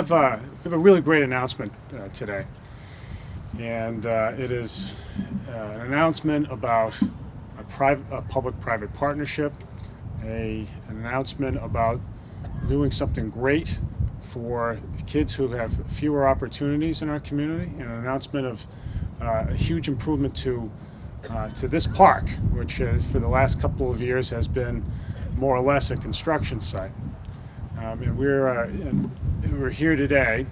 have we have a really great announcement today, and it is an announcement about a public-private partnership, an announcement about doing something great for kids who have fewer opportunities in our community, and an announcement of a huge improvement to this park, which for the last couple of years has been more or less a construction site. And we're here today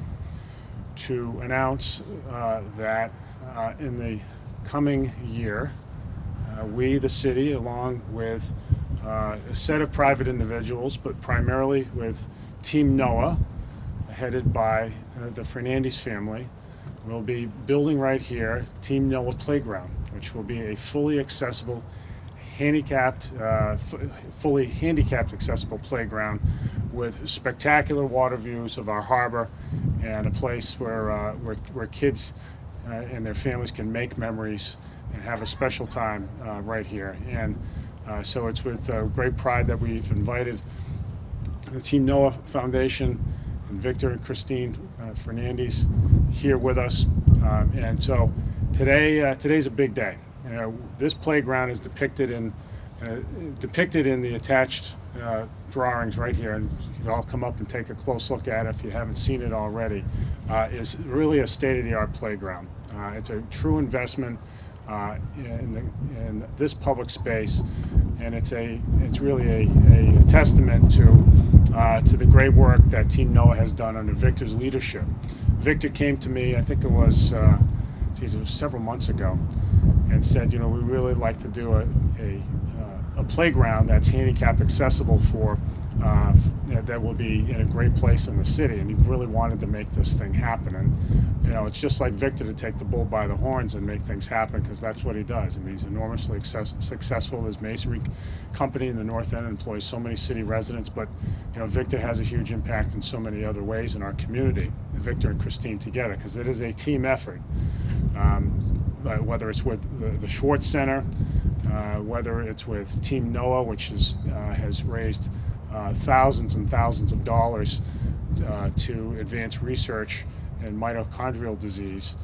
to announce that in the coming year, we, the city, along with a set of private individuals, but primarily with Team NOAA, headed by the Fernandez family, will be building right here Team NOAA Playground, which will be a fully accessible, fully handicapped accessible playground with spectacular water views of our harbor and a place where kids and their families can make memories and have a special time right here. And so it's with great pride that we've invited the Team NOAA Foundation and Victor and Christine Fernandez here with us. And so today's a big day. This playground is depicted in the attached drawings right here, and you can all come up and take a close look at it if you haven't seen it already. Is really a state-of-the-art playground. It's a true investment in this public space, and it's really a testament to the great work that Team NOAA has done under Victor's leadership. Victor came to me, I think it was several months ago, and said, we really like to do a playground that's handicap accessible for that will be in a great place in the city, and he really wanted to make this thing happen. And it's just like Victor to take the bull by the horns and make things happen, because that's what he does. I mean, he's enormously successful. His masonry company in the North End employs so many city residents, but Victor has a huge impact in so many other ways in our community. Victor and Christine together, because it is a team effort. Whether it's with the Schwartz Center, whether it's with Team NOAA, which has raised thousands and thousands of dollars to advance research in mitochondrial disease,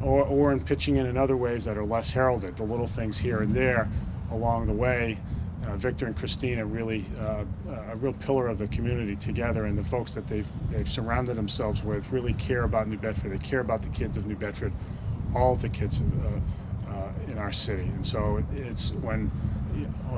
or in pitching in other ways that are less heralded, the little things here and there along the way. Victor and Christine are really a real pillar of the community together, and the folks that they've surrounded themselves with really care about New Bedford. They care about the kids of New Bedford, all of the kids in our city. And so it's when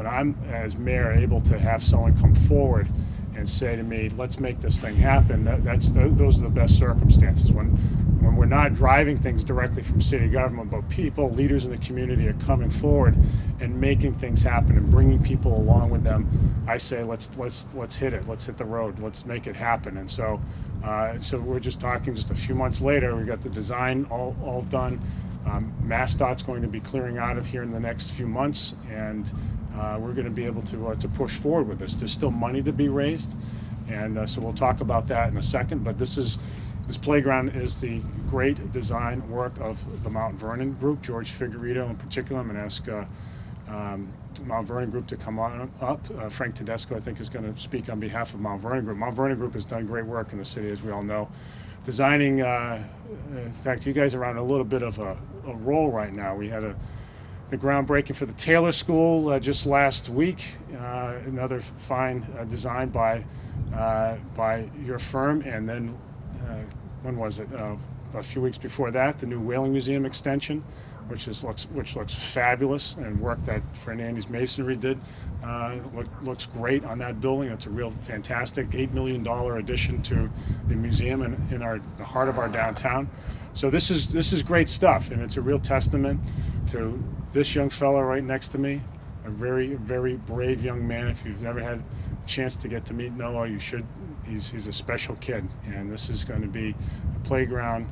I'm, as mayor, able to have someone come forward and say to me, let's make this thing happen, those are the best circumstances. When we're not driving things directly from city government, but people, leaders in the community are coming forward and making things happen and bringing people along with them, I say, let's hit it, let's hit the road, let's make it happen. And so we're just talking just a few months later, we got the design all done. MassDOT's going to be clearing out of here in the next few months, and we're going to be able to push forward with this. There's still money to be raised, and so we'll talk about that in a second. But this playground is the great design work of the Mount Vernon group, George Figueredo in particular. I'm going to ask Mount Vernon group to come on up. Frank Tedesco, I think, is going to speak on behalf of Mount Vernon group. Mount Vernon group has done great work in the city, as we all know. Designing, in fact, you guys are on a little bit of a roll right now. We had the groundbreaking for the Taylor School just last week. Another fine design by your firm, and then when was it? A few weeks before that, the new Whaling Museum extension, which looks fabulous, and work that Fernandez Masonry did looks great on that building. It's a real fantastic $8 million addition to the museum in the heart of our downtown. So this is great stuff, and it's a real testament to this young fellow right next to me, a very, very brave young man. If you've never had a chance to get to meet Noah, you should. He's a special kid, and this is going to be a playground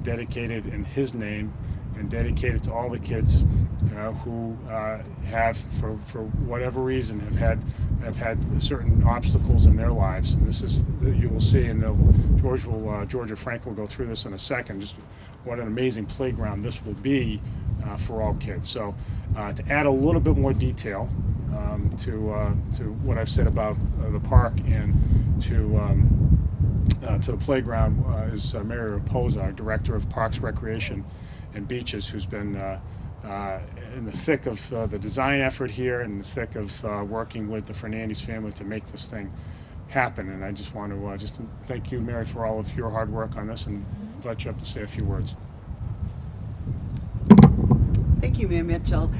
dedicated in his name and dedicated to all the kids who have, for whatever reason, have had certain obstacles in their lives. And this is, you will see, and George or Frank will go through this in a second, just what an amazing playground this will be for all kids. So to add a little bit more detail to what I've said about the park, and to to the playground is Mary Raposa, our Director of Parks, Recreation, and Beaches, who's been in the thick of the design effort here, in the thick of working with the Fernandez family to make this thing happen. And I just want to just thank you, Mary, for all of your hard work on this, and invite you up to say a few words. Thank you, Mayor Mitchell.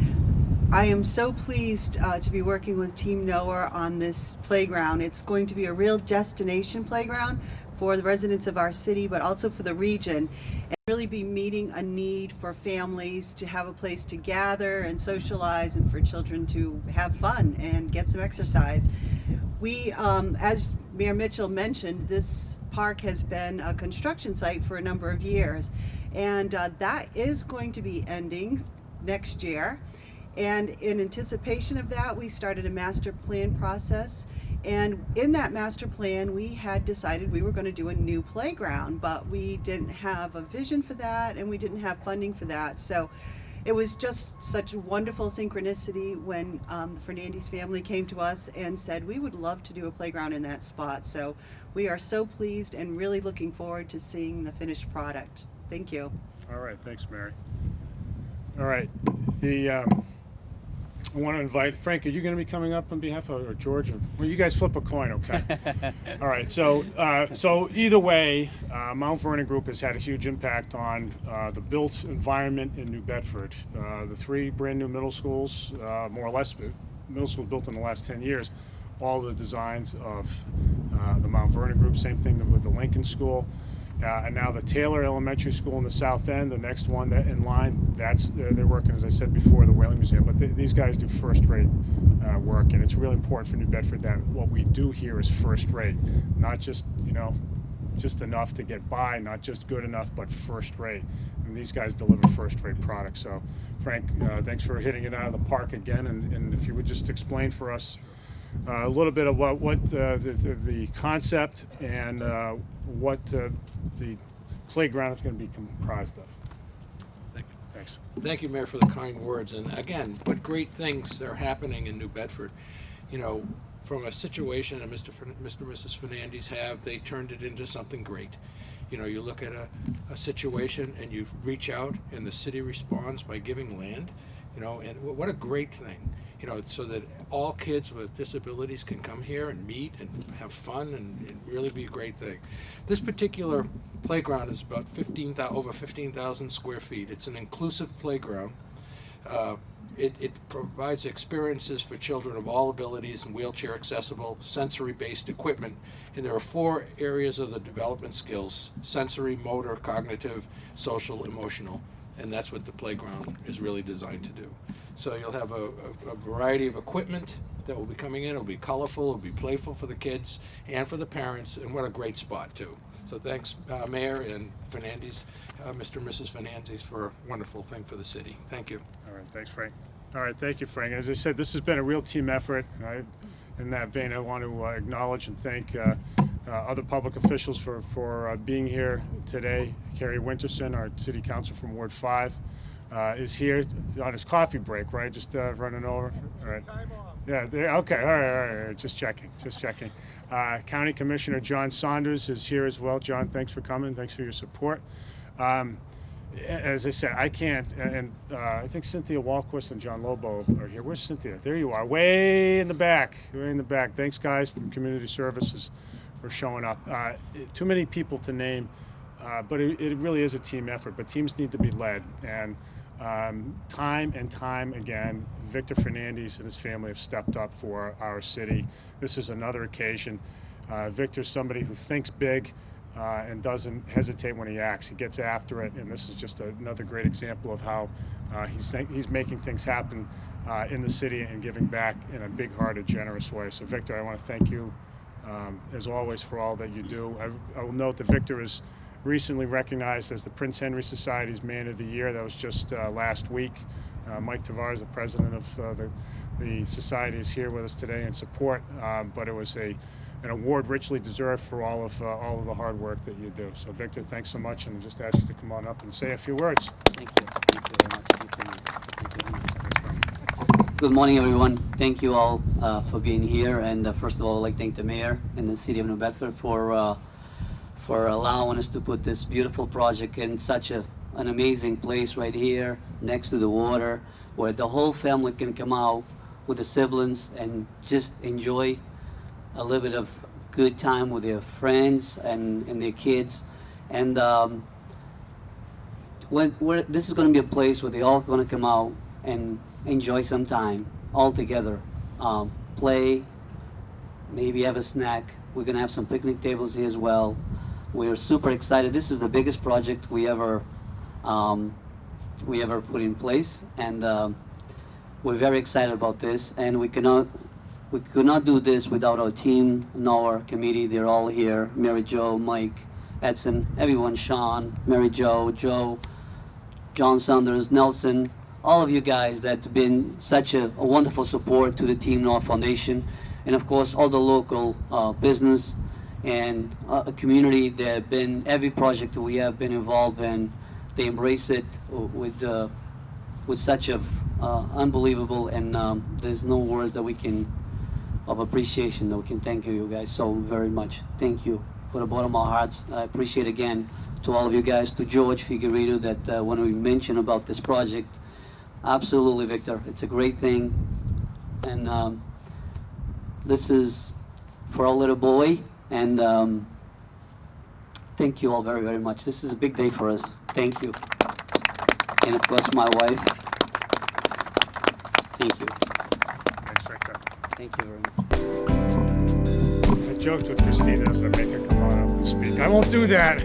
I am so pleased to be working with Team NOAA on this playground. It's going to be a real destination playground for the residents of our city, but also for the region, and really be meeting a need for families to have a place to gather and socialize, and for children to have fun and get some exercise. We, as Mayor Mitchell mentioned, this park has been a construction site for a number of years, and that is going to be ending next year. And in anticipation of that, we started a master plan process. And in that master plan, we had decided we were going to do a new playground, but we didn't have a vision for that, and we didn't have funding for that. So it was just such a wonderful synchronicity when the Fernandez family came to us and said, we would love to do a playground in that spot. So we are so pleased and really looking forward to seeing the finished product. Thank you. All right, thanks, Mary. All right, I want to invite Frank. Are you going to be coming up on behalf of or George? Well, you guys flip a coin, okay? All right. So either way, Mount Vernon Group has had a huge impact on the built environment in New Bedford. The 3 brand new middle schools, more or less, middle schools built in the last 10 years. All the designs of the Mount Vernon Group. Same thing with the Lincoln School. And now the Taylor Elementary School in the South End, the next one that in line, that's they're working, as I said before, the Whaling Museum. But these guys do first-rate work, and it's really important for New Bedford that what we do here is first-rate, not just just enough to get by, not just good enough, but first-rate. And these guys deliver first-rate products. So, Frank, thanks for hitting it out of the park again. And if you would just explain for us a little bit of what the concept and what the playground is going to be comprised of. Thank you. Thanks. Thank you, Mayor, for the kind words. And again, what great things are happening in New Bedford. You know, from a situation that Mr. and Mrs. Fernandez have, they turned it into something great. You know, you look at a situation and you reach out and the city responds by giving land, and what a great thing. So that all kids with disabilities can come here and meet and have fun and really be a great thing. This particular playground is about over 15,000 square feet. It's an inclusive playground. It provides experiences for children of all abilities and wheelchair accessible, sensory-based equipment. And there are 4 areas of the development skills: sensory, motor, cognitive, social, emotional. And that's what the playground is really designed to do. So you'll have a variety of equipment that will be coming in. It'll be colorful, it'll be playful for the kids and for the parents, and what a great spot too. So thanks, Mayor and Fernandez, Mr. and Mrs. Fernandez, for a wonderful thing for the city. Thank you. All right, thanks, Frank. All right, thank you, Frank. As I said, this has been a real team effort. In that vein, I want to acknowledge and thank other public officials for being here today. Kerry Winterson, our city council from Ward 5, is here on his coffee break, right? Just running over. All right. Time off. Yeah. Okay. All right. Just checking. County Commissioner John Saunders is here as well. John, thanks for coming. Thanks for your support. As I said, I can't, and I think Cynthia Walquist and John Lobo are here. Where's Cynthia? There you are, way in the back. Thanks, guys, from Community Services for showing up. Too many people to name, but it really is a team effort. But teams need to be led, and time and time again, Victor Fernandez and his family have stepped up for our city. This is another occasion. Victor's somebody who thinks big and doesn't hesitate when he acts. He gets after it, and this is just another great example of how he's making things happen in the city and giving back in a big-hearted, generous way. So, Victor, I want to thank you, as always, for all that you do. I will note that Victor is recently recognized as the Prince Henry Society's Man of the Year. That was just last week. Mike Tavares, the president of the society, is here with us today in support, but it was an award richly deserved for all of the hard work that you do. So, Victor, thanks so much, and just ask you to come on up and say a few words. Thank you. Thank you very much. Thank you very much. Good morning, everyone. Thank you all for being here. And first of all, I'd like to thank the mayor and the city of New Bedford for for allowing us to put this beautiful project in such an amazing place right here next to the water, where the whole family can come out with the siblings and just enjoy a little bit of good time with their friends and their kids. And this is going to be a place where they all going to come out and enjoy some time all together, play, maybe have a snack. We're going to have some picnic tables here as well. We're super excited. This is the biggest project we ever put in place, and we're very excited about this. And we could not do this without our team, our committee. They're all here: Mary Jo, Mike, Edson, everyone, Sean, Mary Jo, Joe, John Saunders, Nelson, all of you guys that have been such a wonderful support to the Team Noah Foundation, and of course all the local business and a community that have been, every project that we have been involved in, they embrace it with such a unbelievable, and there's no words that we can, of appreciation, that we can thank you guys so very much. Thank you from the bottom of our hearts. I appreciate again to all of you guys, to George Figueredo, that when we mentioned about this project, absolutely, Victor, it's a great thing, and this is for our little boy, and thank you all very, very much. This is a big day for us. Thank you. And of course, my wife. Thank you. Thanks, Victor. Thank you very much. I joked with Christina as I make her come on up and speak. I won't do that.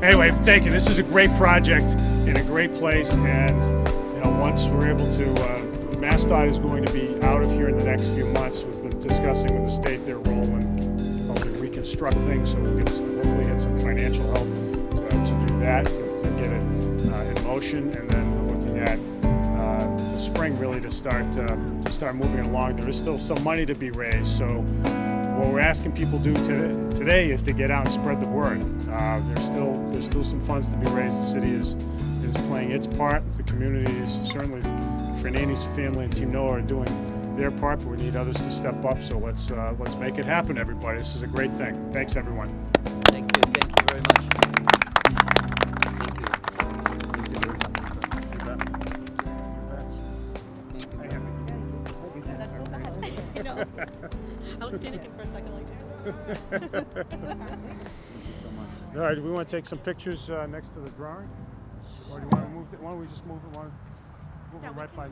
Anyway, thank you. This is a great project in a great place, and once we're able to, MassDOT is going to be out of here in the next few months. We've been discussing with the state their role in helping reconstruct things, so we can hopefully get some financial help to do that, to get it in motion, and then we're looking at the spring really to start moving along. There is still some money to be raised, so what we're asking people to do today is to get out and spread the word. There's still some funds to be raised. The city is playing its part. The community is certainly, Fernandes family and Team Noah are doing their part, but we need others to step up. So let's make it happen, everybody. This is a great thing. Thanks, everyone. Thank you very much. That's so bad. You know, I was panicking for a second, like, All right, do we want to take some pictures next to the drawing? Or do you want to move it? Why don't we just move it? Move it right by.